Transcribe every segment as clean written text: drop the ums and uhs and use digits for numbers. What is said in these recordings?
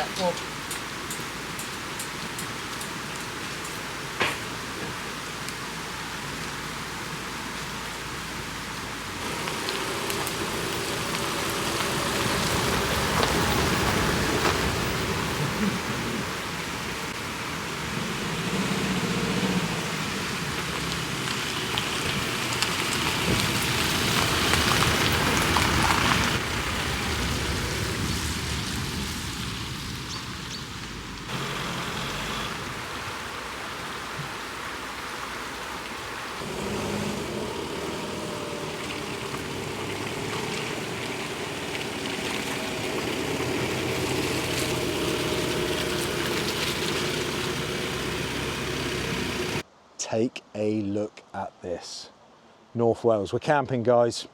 that hob. Take a look at this. North Wales, we're camping, guys.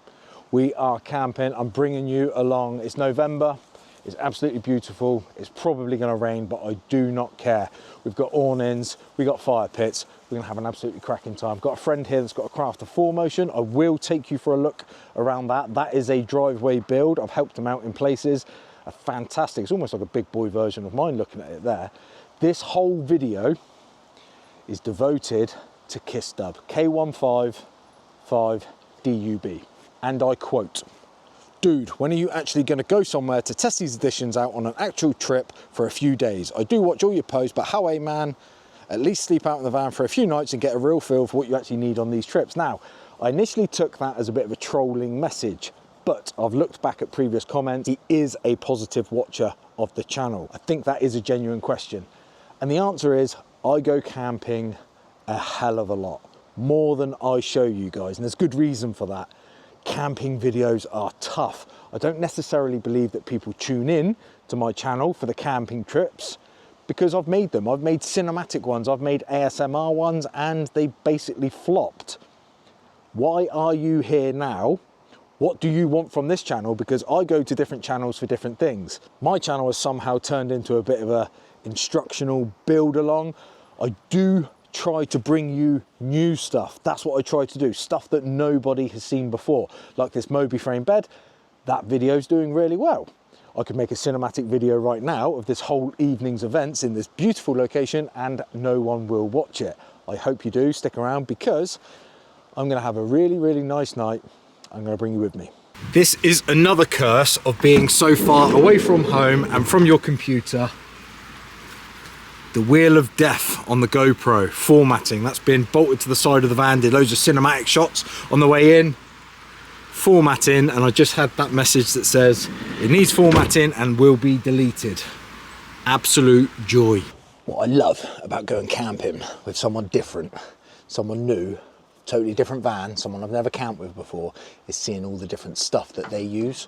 We are camping. I'm bringing you along. It's November. It's absolutely beautiful. It's probably going to rain, but I do not care. We've got awnings, we've got fire pits. We're going to have an absolutely cracking time. I've got a friend here that's got a Crafter 4Motion. I will take you for a look around that. That is a driveway build. I've helped him out in places. A fantastic, it's almost like a big boy version of mine looking at it there. This whole video is devoted to Kiss Dub, K155DUB. And I quote, "Dude, when are you actually going to go somewhere to test these additions out on an actual trip for a few days? I do watch all your posts, but how, man, at least sleep out in the van for a few nights and get a real feel for what you actually need on these trips." Now, I initially took that as a bit of a trolling message, but I've looked back at previous comments. He is a positive watcher of the channel. I think that is a genuine question. And the answer is, I go camping a hell of a lot, more than I show you guys, and there's good reason for that. Camping videos are tough. I don't necessarily believe that people tune in to my channel for the camping trips because I've made them. I've made cinematic ones, I've made ASMR ones, and they basically flopped. Why are you here now? What do you want from this channel? Because I go to different channels for different things. My channel has somehow turned into a bit of a instructional build along. I do try to bring you new stuff. That's what I try to do, stuff that nobody has seen before, like this Moby frame bed. That video's doing really well. I could make a cinematic video right now of this whole evening's events in this beautiful location and no one will watch it. I hope you do stick around because I'm going to have a really, really nice night. I'm going to bring you with me. This is another curse of being so far away from home and from your computer. The wheel of death on the GoPro formatting. That's been bolted to the side of the van, did loads of cinematic shots on the way in. Formatting, and I just had that message that says it needs formatting and will be deleted. Absolute joy. What I love about going camping with someone different, someone new, totally different van, someone I've never camped with before, is seeing all the different stuff that they use.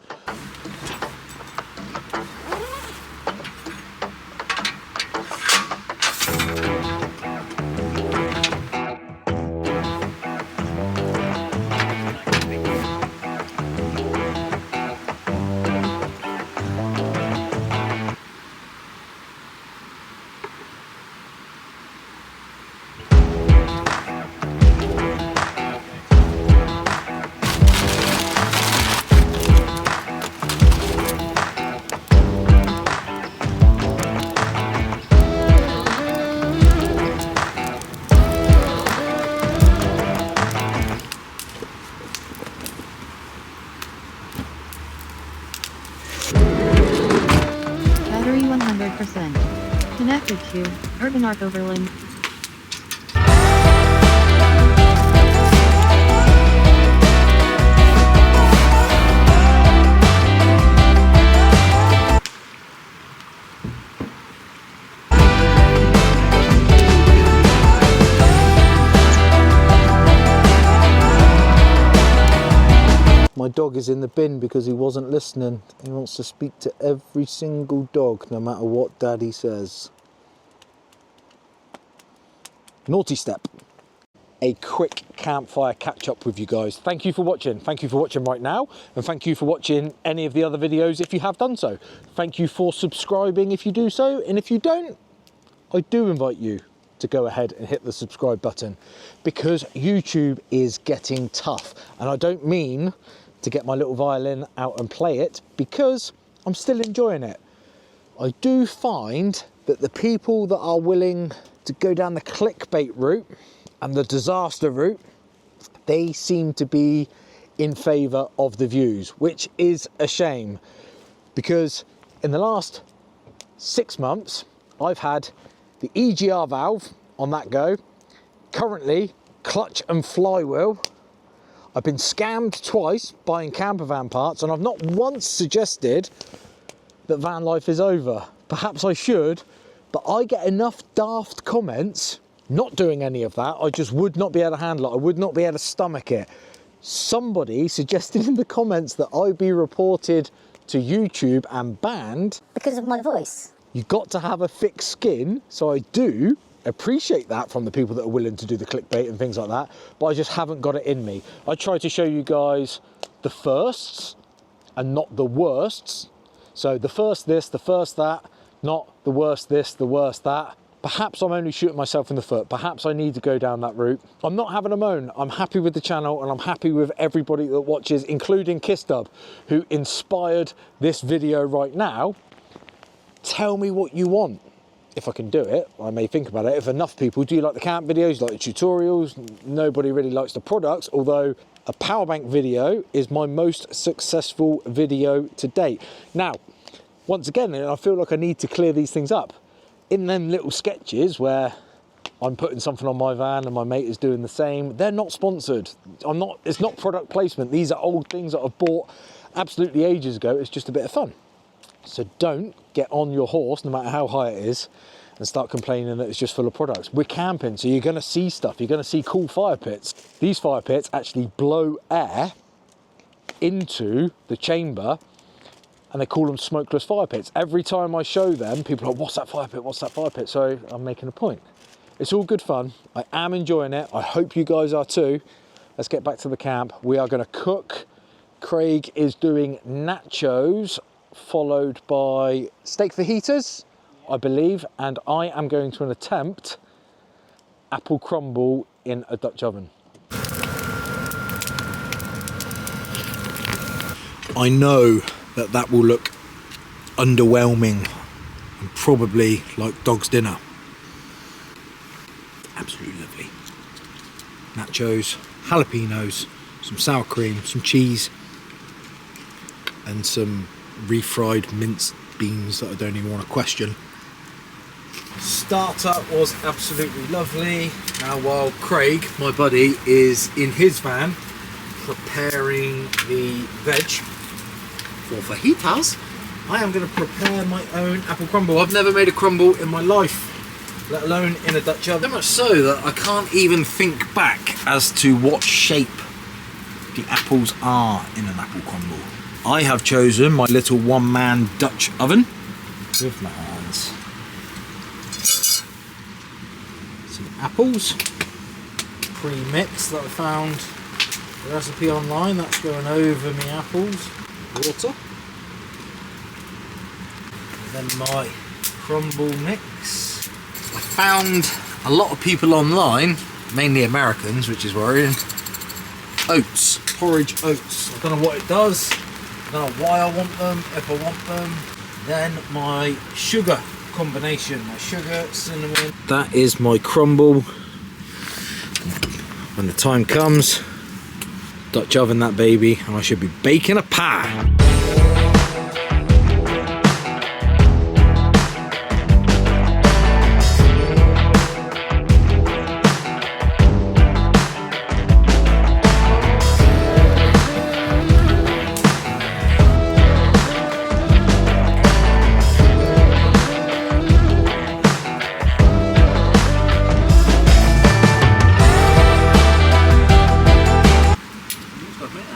Battery 100%. Connected to Urban Arc Overland. My dog is in the bin because he wasn't listening. He wants to speak to every single dog, no matter what Daddy says. Naughty step. A quick campfire catch up with you guys. Thank you for watching. Thank you for watching right now. And thank you for watching any of the other videos if you have done so. Thank you for subscribing if you do so. And if you don't, I do invite you to go ahead and hit the subscribe button because YouTube is getting tough. And I don't mean to get my little violin out and play it because I'm still enjoying it. I do find that the people that are willing to go down the clickbait route and the disaster route, they seem to be in favour of the views, which is a shame, because in the last 6 months I've had the EGR valve on that go, currently clutch and flywheel. I've been scammed twice buying camper van parts, and I've not once suggested that van life is over. Perhaps I should, but I get enough daft comments not doing any of that. I just would not be able to handle it. I would not be able to stomach it. Somebody suggested in the comments that I be reported to YouTube and banned because of my voice. You got to have a thick skin, so I do appreciate that from the people that are willing to do the clickbait and things like that, but I just haven't got it in me. I try to show you guys the firsts and not the worsts. So the first this, the first that, not the worst this, the worst that. Perhaps I'm only shooting myself in the foot. Perhaps I need to go down that route. I'm not having a moan. I'm happy with the channel and I'm happy with everybody that watches, including KissDub, who inspired this video right now. Tell me what you want. If I can do it, I may think about it. If enough people, do you like the camp videos, like the tutorials? Nobody really likes the products, although a power bank video is my most successful video to date. Now, once again, I feel like I need to clear these things up. In them little sketches where I'm putting something on my van and my mate is doing the same, they're not sponsored. It's not product placement. These are old things that I've bought absolutely ages ago. It's just a bit of fun. So don't get on your horse, no matter how high it is, and start complaining that it's just full of products. We're camping, so you're gonna see stuff. You're gonna see cool fire pits. These fire pits actually blow air into the chamber, and they call them smokeless fire pits. Every time I show them, people are like, what's that fire pit? What's that fire pit? So I'm making a point. It's all good fun. I am enjoying it. I hope you guys are too. Let's get back to the camp. We are gonna cook. Craig is doing nachos, followed by steak fajitas, I believe, and I am going to attempt apple crumble in a Dutch oven. I know that will look underwhelming and probably like dog's dinner. Absolutely lovely. Nachos, jalapenos, some sour cream, some cheese, and some refried minced beans that I don't even want to question. Startup was absolutely lovely. Now while Craig, my buddy, is in his van preparing the veg for fajitas, I am going to prepare my own apple crumble. I've never made a crumble in my life, let alone in a Dutch oven. So much so that I can't even think back as to what shape the apples are in an apple crumble. I have chosen my little one-man Dutch oven with my hands. Some apples, pre-mix that I found the recipe online. That's going over my apples. Water. And then my crumble mix. I found a lot of people online, mainly Americans, which is worrying. Oats, porridge oats. I don't know what it does. I don't know why I want them, if I want them. Then my sugar combination, my sugar, cinnamon. That is my crumble. When the time comes, Dutch oven that baby, and I should be baking a pie.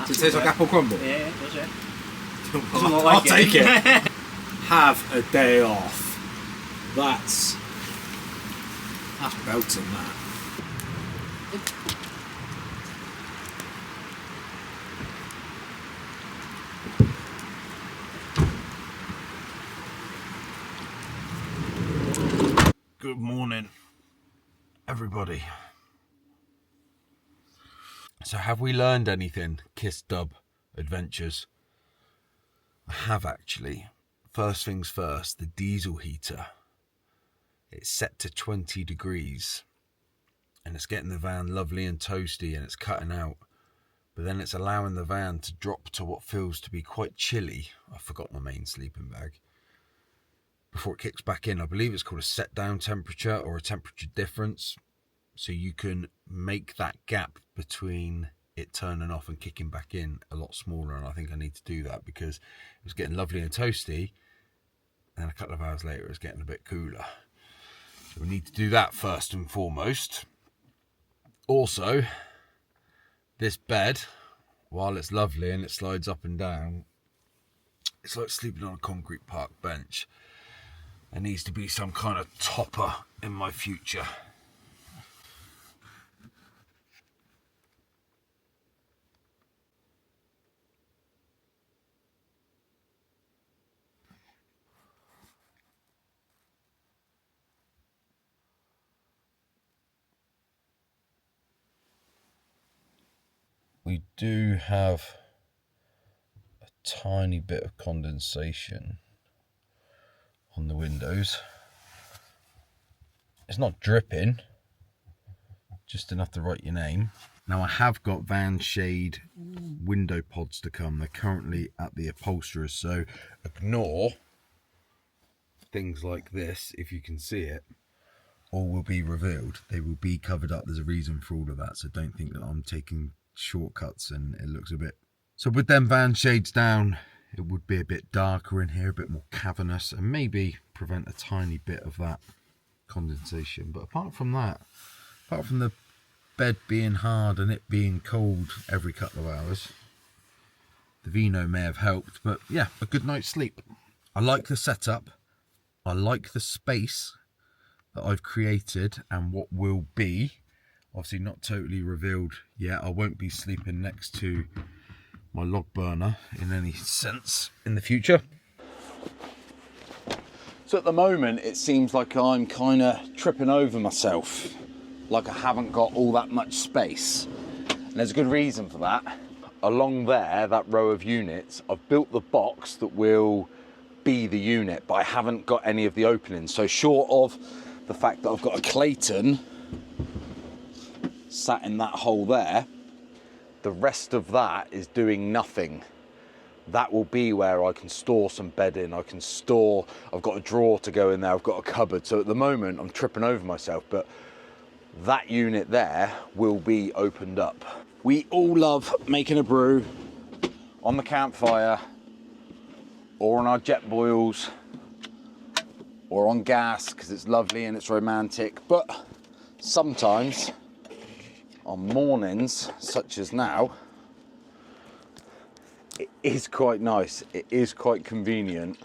Does it taste like apple crumble? Yeah, it does, yeah. I'll take it. Have a day off. That's belting, that. Good morning, everybody. So have we learned anything, KissDub Adventures? I have actually. First things first, the diesel heater. It's set to 20 degrees and it's getting the van lovely and toasty and it's cutting out. But then it's allowing the van to drop to what feels to be quite chilly. I forgot my main sleeping bag. Before it kicks back in, I believe it's called a set down temperature or a temperature difference. So you can make that gap between it turning off and kicking back in a lot smaller. And I think I need to do that because it was getting lovely and toasty. And a couple of hours later, it was getting a bit cooler. So we need to do that first and foremost. Also, this bed, while it's lovely and it slides up and down, it's like sleeping on a concrete park bench. There needs to be some kind of topper in my future. We do have a tiny bit of condensation on the windows. It's not dripping, just enough to write your name. Now I have got van shade window pods to come. They're currently at the upholsterers, so ignore things like this if you can see it. All will be revealed. They will be covered up. There's a reason for all of that, so don't think that I'm taking shortcuts and it looks a bit. So with them van shades down, it would be a bit darker in here, a bit more cavernous, and maybe prevent a tiny bit of that condensation. But apart from that, apart from the bed being hard and it being cold every couple of hours, the vino may have helped. But yeah, a good night's sleep. I like the setup. I like the space that I've created and what will be. Obviously not totally revealed yet. I won't be sleeping next to my log burner in any sense in the future. So at the moment, it seems like I'm kind of tripping over myself, like I haven't got all that much space. And there's a good reason for that. Along there, that row of units, I've built the box that will be the unit, but I haven't got any of the openings. So short of the fact that I've got a Clayton sat in that hole there, the rest of that is doing nothing. That will be where I can store some bedding. I've got a drawer to go in there, I've got a cupboard. So at the moment I'm tripping over myself, but that unit there will be opened up. We all love making a brew on the campfire or on our jet boils or on gas because it's lovely and it's romantic. But sometimes on mornings such as now, it is quite nice, it is quite convenient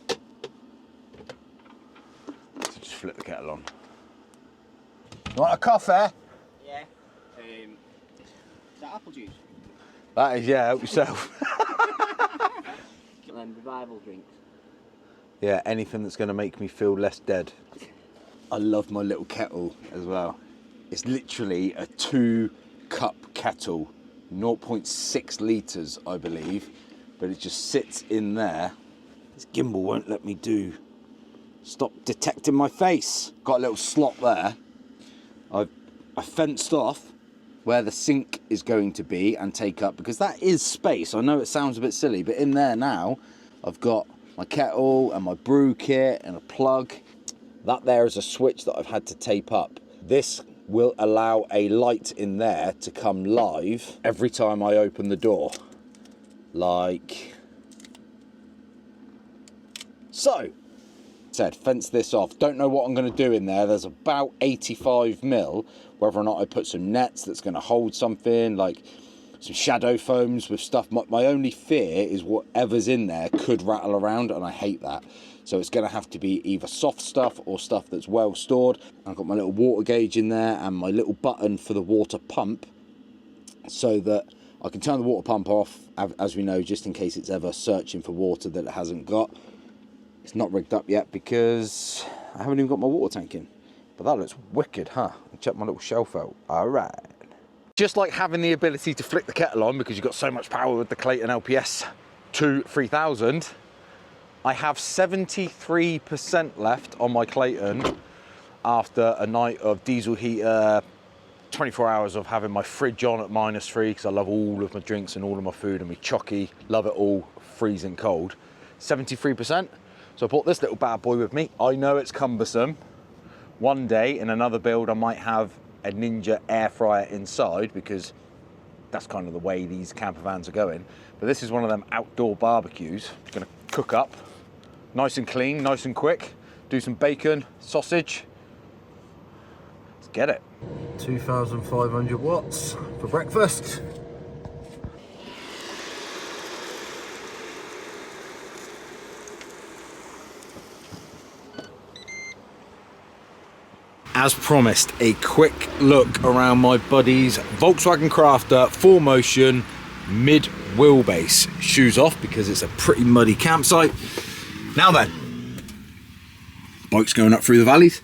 to just flip the kettle on. You want a coffee? Yeah. Is that apple juice? That is, yeah, help yourself. Revival drinks. Yeah, anything that's going to make me feel less dead. I love my little kettle as well. It's literally a 2-cup kettle, 0.6 litres, I believe, but it just sits in there. This gimbal won't let me stop detecting my face. Got a little slot there. I fenced off where the sink is going to be and take up, because that is space. I know it sounds a bit silly, but in there now, I've got my kettle and my brew kit and a plug. That there is a switch that I've had to tape up. This will allow a light in there to come live every time I open the door. Like so. Said, fence this off. Don't know what I'm going to do in there. There's about 85 mil. Whether or not I put some nets that's going to hold something, like some shadow foams with stuff. My only fear is whatever's in there could rattle around, and I hate that. So it's going to have to be either soft stuff or stuff that's well stored. I've got my little water gauge in there and my little button for the water pump, so that I can turn the water pump off, as we know, just in case it's ever searching for water that it hasn't got. It's not rigged up yet because I haven't even got my water tank in. But that looks wicked, huh? I'll check my little shelf out. All right. Just like having the ability to flick the kettle on because you've got so much power with the Clayton LPS to 3000. I have 73% left on my Clayton after a night of diesel heater, 24 hours of having my fridge on at -3 because I love all of my drinks and all of my food and my chocky, love it all freezing cold. 73%. So I brought this little bad boy with me. I know it's cumbersome. One day in another build, I might have a Ninja air fryer inside because that's kind of the way these camper vans are going. But this is one of them outdoor barbecues. It's gonna cook up nice and clean, nice and quick. Do some bacon, sausage. Let's get it. 2,500 watts for breakfast. As promised, a quick look around my buddy's Volkswagen Crafter 4Motion mid wheelbase. Shoes off because it's a pretty muddy campsite. Now then, bike's going up through the valleys.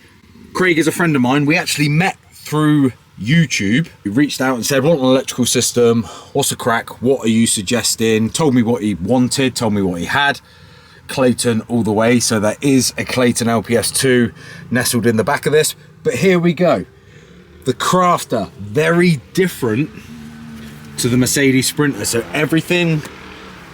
Craig is a friend of mine. We actually met through YouTube. He reached out and said, want an electrical system, what's the crack, what are you suggesting? Told me what he wanted, told me what he had. Clayton all the way, so there is a Clayton LPS2 nestled in the back of this. But here we go. The Crafter, very different to the Mercedes Sprinter. So everything,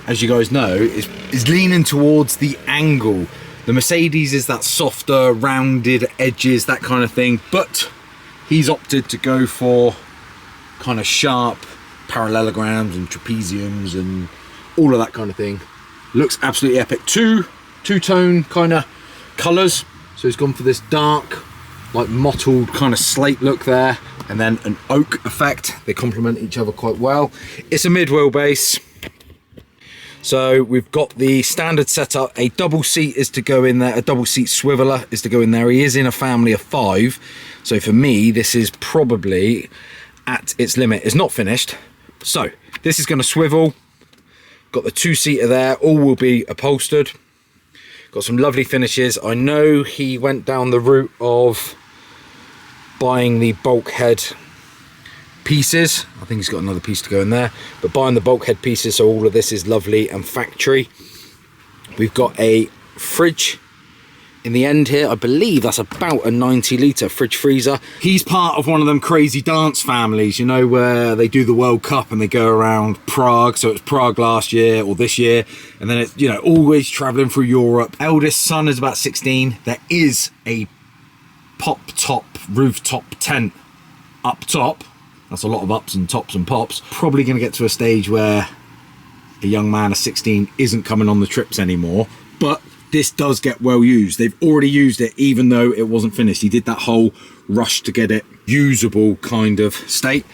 as you guys know, is leaning towards the angle. The Mercedes is that softer, rounded edges, that kind of thing. But he's opted to go for kind of sharp parallelograms and trapeziums and all of that kind of thing. Looks absolutely epic. Two-tone kind of colours. So he's gone for this dark, like mottled kind of slate look there, and then an oak effect. They complement each other quite well. It's a mid-wheelbase. So we've got the standard setup. A double seat is to go in there. A double seat swiveler is to go in there. He is in a family of 5. So for me, this is probably at its limit. It's not finished. So this is going to swivel. Got the 2-seater there. All will be upholstered. Got some lovely finishes. I know he went down the route of buying the bulkhead pieces. I think he's got another piece to go in there, but buying the bulkhead pieces, so all of this is lovely and factory. We've got a fridge in the end here. I believe that's about a 90-litre fridge freezer. He's part of one of them crazy dance families, you know, where they do the World Cup and they go around Prague. So it's Prague last year or this year, and then it's, you know, always traveling through Europe. Eldest son is about 16. There is a pop-top rooftop tent up top. That's a lot of ups and tops and pops. Probably going to get to a stage where a young man of 16 isn't coming on the trips anymore, but this does get well used. They've already used it even though it wasn't finished. He did that whole rush to get it usable kind of state.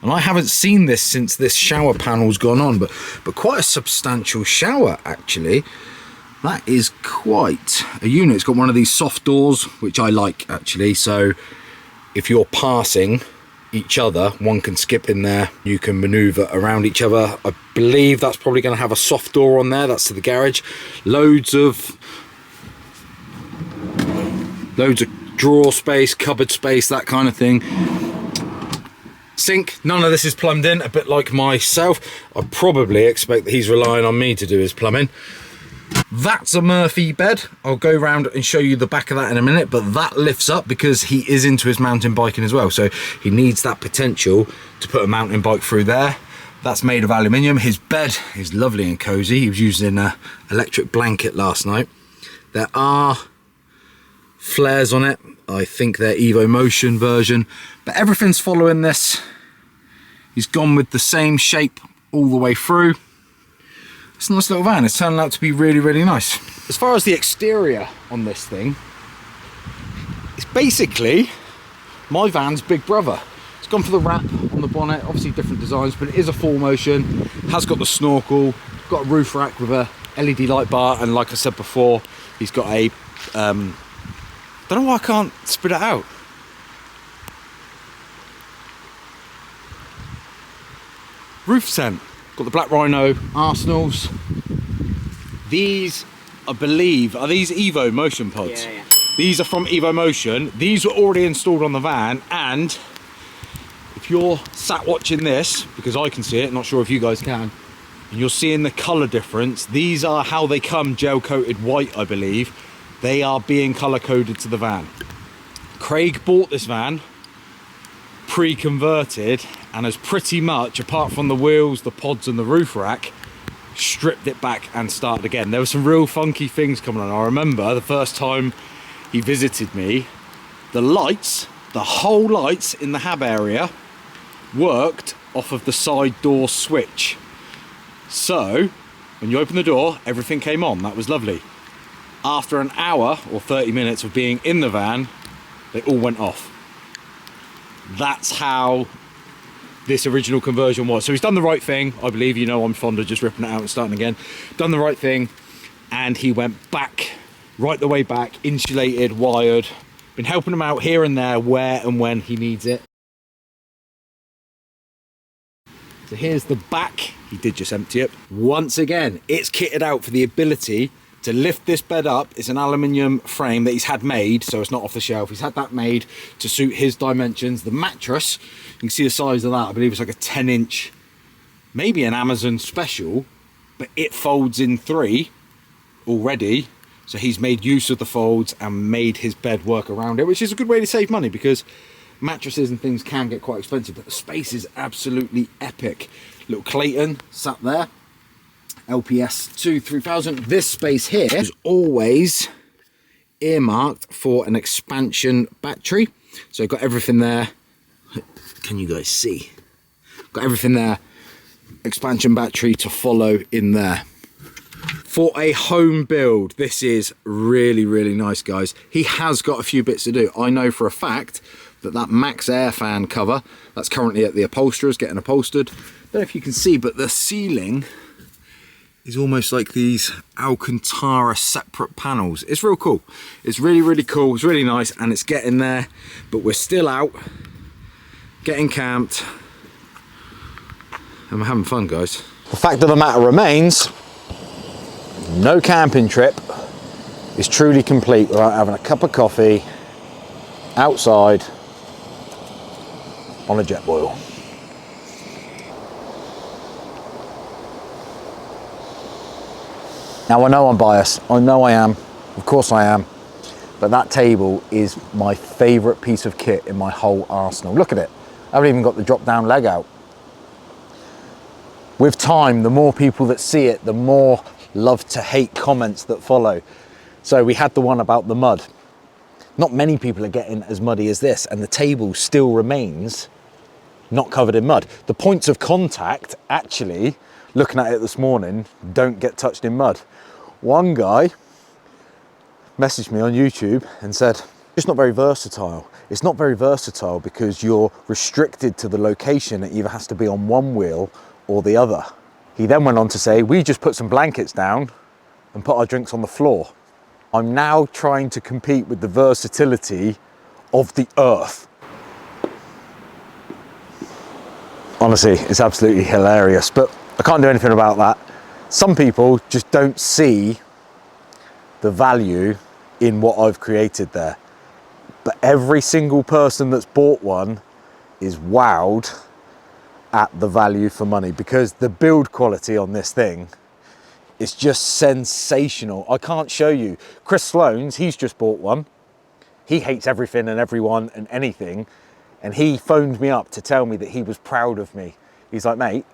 And I haven't seen this since this shower panel's gone on, but quite a substantial shower actually. That is quite a unit. It's got one of these soft doors, which I like actually. So if you're passing each other, one can skip in there. You can maneuver around each other. I believe that's probably going to have a soft door on there. That's to the garage. Loads of drawer space, cupboard space, that kind of thing. Sink, none of this is plumbed in, a bit like myself. I probably expect that he's relying on me to do his plumbing. That's a Murphy bed. I'll go around and show you the back of that in a minute, but that lifts up because he is into his mountain biking as well, so he needs that potential to put a mountain bike through there. That's made of aluminium. His bed is lovely and cozy. He was using an electric blanket last night. There are flares on it. I think they're Evo Motion version, but everything's following this. He's gone with the same shape all the way through. It's a nice little van. It's turning out to be really, really nice. As far as the exterior on this thing, it's basically my van's big brother. It's gone for the wrap on the bonnet, obviously different designs, but it is a 4Motion, has got the snorkel, got a roof rack with a LED light bar, and like I said before, he's got a, don't know why I can't spit it out. Roof scent. Got the Black Rhino Arsenals. These, I believe, are these Evo Motion pods? Yeah. These are from Evo Motion. These were already installed on the van, and if you're sat watching this, because I can see it, not sure if you guys can, and you're seeing the color difference. These are how they come, gel coated white, I believe. They are being color coded to the van. Craig bought this van pre-converted and has pretty much, apart from the wheels, the pods and the roof rack, stripped it back and started again. There were some real funky things coming on. I remember the first time he visited me, the lights, the whole lights in the hab area worked off of the side door switch. So when you open the door, everything came on. That was lovely. After an hour or 30 minutes of being in the van, they all went off. That's how this original conversion was. So he's done the right thing, I believe. You know, I'm fond of just ripping it out and starting again. Done the right thing, and he went back, right the way back, insulated, wired. Been helping him out here and there, where and when he needs it. So here's the back. He did just empty it. Once again, it's kitted out for the ability to lift this bed up. It's an aluminium frame that he's had made, so it's not off the shelf. He's had that made to suit his dimensions. The mattress, you can see the size of that. I believe it's like a 10-inch, maybe an Amazon special, but it folds in 3 already. So he's made use of the folds and made his bed work around it, which is a good way to save money, because mattresses and things can get quite expensive, but the space is absolutely epic. Little Clayton sat there, LPS 3000. This space here is always earmarked for an expansion battery. So I've got everything there. Can you guys see? Got everything there. Expansion battery to follow in there. For a home build, this is really, really nice, guys. He has got a few bits to do. I know for a fact that Max Air fan cover, that's currently at the upholsterers, getting upholstered. Don't know if you can see, but the ceiling is almost like these Alcantara separate panels. It's real cool. It's really, really cool. It's really nice, and it's getting there, but we're still out, getting camped, and we're having fun, guys. The fact of the matter remains, no camping trip is truly complete without having a cup of coffee outside on a jet boil. Now I know I'm biased, I know I am, of course I am, but that table is my favourite piece of kit in my whole arsenal. Look at it, I haven't even got the drop down leg out. With time, the more people that see it, the more love to hate comments that follow. So we had the one about the mud. Not many people are getting as muddy as this, and the table still remains not covered in mud. The points of contact, actually, looking at it this morning, don't get touched in mud. One guy messaged me on YouTube and said, it's not very versatile. It's not very versatile because you're restricted to the location. It either has to be on one wheel or the other. He then went on to say, we just put some blankets down and put our drinks on the floor. I'm now trying to compete with the versatility of the earth. Honestly, it's absolutely hilarious, but I can't do anything about that. Some people just don't see the value in what I've created there. But every single person that's bought one is wowed at the value for money, because the build quality on this thing is just sensational. I can't show you. Chris Sloane's, he's just bought one. He hates everything and everyone and anything. And he phoned me up to tell me that he was proud of me. He's like, mate,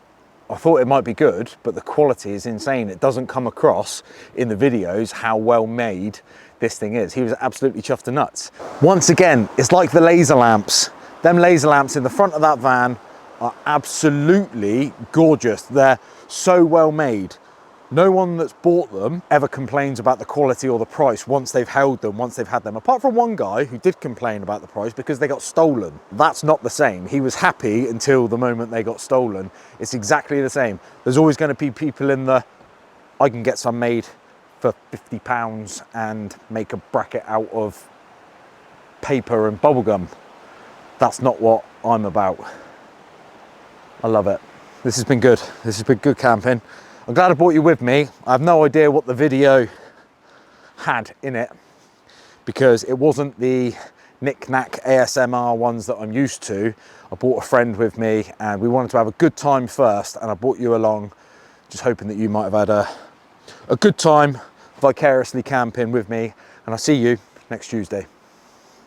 I thought it might be good, but the quality is insane. It doesn't come across in the videos how well made this thing is. He was absolutely chuffed to nuts. Once again, it's like the laser lamps. Them laser lamps in the front of that van are absolutely gorgeous. They're so well made. No one that's bought them ever complains about the quality or the price once they've held them, once they've had them. Apart from one guy who did complain about the price because they got stolen. That's not the same. He was happy until the moment they got stolen. It's exactly the same. There's always going to be people in the, I can get some made for £50 and make a bracket out of paper and bubblegum. That's not what I'm about. I love it. This has been good. This has been good camping. I'm glad I brought you with me. I have no idea what the video had in it because it wasn't the knick-knack ASMR ones that I'm used to. I brought a friend with me and we wanted to have a good time first, and I brought you along Just hoping that you might have had a good time vicariously camping with me, and I'll see you next Tuesday.